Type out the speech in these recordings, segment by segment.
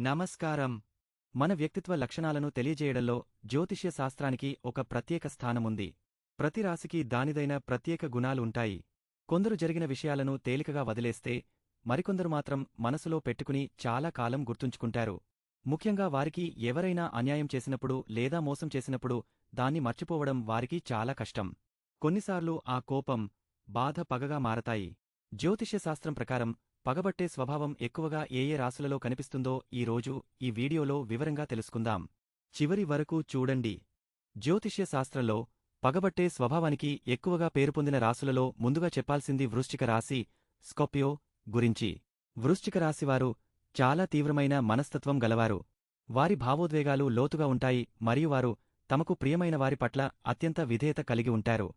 నమస్కారం. మన వ్యక్తిత్వ లక్షణాలను తెలియజేయడంలో జ్యోతిష్య శాస్త్రానికి ఒక ప్రత్యేక స్థానముంది. ప్రతి రాశికి దానిదైన ప్రత్యేక గుణాలు ఉంటాయి. కొందరు జరిగిన విషయాలను తేలికగా వదిలేస్తే, మరికొందరు మాత్రం మనసులో పెట్టుకుని చాలా కాలం గుర్తుంచుకుంటారు. ముఖ్యంగా వారికి ఎవరైనా అన్యాయం చేసినప్పుడు లేదా మోసం చేసినప్పుడు దాన్ని మర్చిపోవడం వారికి చాలా కష్టం. కొన్నిసార్లు ఆ కోపం, బాధ పగగా మారతాయి. జ్యోతిష్య శాస్త్రం ప్రకారం పగబట్టే స్వభావం ఎక్కువగా ఏ రాశులలో కనిపిస్తుందో ఈరోజు ఈ వీడియోలో వివరంగా తెలుసుకుందాం. చివరి వరకు చూడండి. జ్యోతిష్య శాస్త్రంలో పగబట్టే స్వభావానికి ఎక్కువగా పేరుపొందిన రాశులలో ముందుగా చెప్పాల్సింది వృశ్చిక రాశి, స్కార్పియో గురించి. వృశ్చిక రాశివారు చాలా తీవ్రమైన మనస్తత్వం గలవారు. వారి భావోద్వేగాలు లోతుగా ఉంటాయి మరియు వారు తమకు ప్రియమైన వారి పట్ల అత్యంత విధేయత కలిగి ఉంటారు.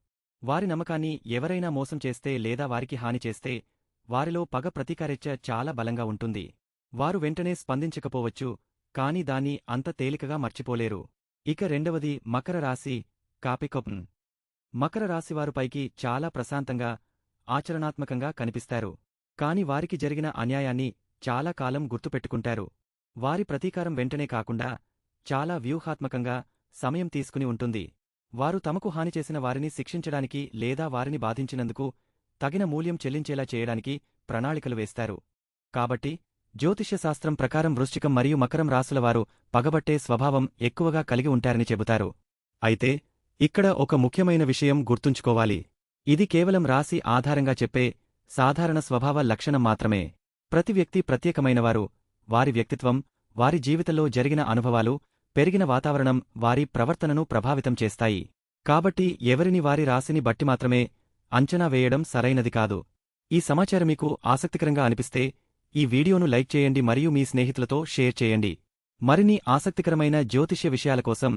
వారి నమ్మకాన్ని ఎవరైనా మోసం చేస్తే లేదా వారికి హాని చేస్తే వారిలో పగ ప్రతీకారేచ్ఛ చాలా బలంగా ఉంటుంది. వారు వెంటనే స్పందించకపోవచ్చు, కాని దాన్ని అంత తేలికగా మర్చిపోలేరు. ఇక రెండవది మకర రాశి, కాప్రికార్న్. మకర రాశివారు పైకి చాలా ప్రశాంతంగా, ఆచరణాత్మకంగా కనిపిస్తారు. కాని వారికి జరిగిన అన్యాయాన్ని చాలా కాలం గుర్తుపెట్టుకుంటారు. వారి ప్రతీకారం వెంటనే కాకుండా చాలా వ్యూహాత్మకంగా సమయం తీసుకుని ఉంటుంది. వారు తమకు హాని చేసిన వారిని శిక్షించడానికి లేదా వారిని బాధించినందుకు తగిన మూల్యం చెల్లించేలా చేయడానికి ప్రణాళికలు వేస్తారు. కాబట్టి జ్యోతిష్య శాస్త్రం ప్రకారం వృశ్చికం మరియు మకరం రాశులవారు పగబట్టే స్వభావం ఎక్కువగా కలిగి ఉంటారని చెబుతారు. అయితే ఇక్కడ ఒక ముఖ్యమైన విషయం గుర్తుంచుకోవాలి. ఇది కేవలం రాశి ఆధారంగా చెప్పే సాధారణ స్వభావ లక్షణం మాత్రమే. ప్రతి వ్యక్తి ప్రత్యేకమైనవారు. వారి వ్యక్తిత్వం, వారి జీవితంలో జరిగిన అనుభవాలు, పెరిగిన వాతావరణం వారి ప్రవర్తనను ప్రభావితం చేస్తాయి. కాబట్టి ఎవరిని వారి రాశిని బట్టి మాత్రమే అంచనా వేయడం సరైనది కాదు. ఈ సమాచారం మీకు ఆసక్తికరంగా అనిపిస్తే ఈ వీడియోను లైక్ చేయండి మరియు మీ స్నేహితులతో షేర్ చేయండి. మరిన్ని ఆసక్తికరమైన జ్యోతిష్య విషయాల కోసం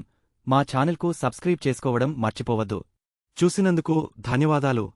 మా ఛానల్కు సబ్స్క్రైబ్ చేసుకోవడం మర్చిపోవద్దు. చూసినందుకు ధన్యవాదాలు.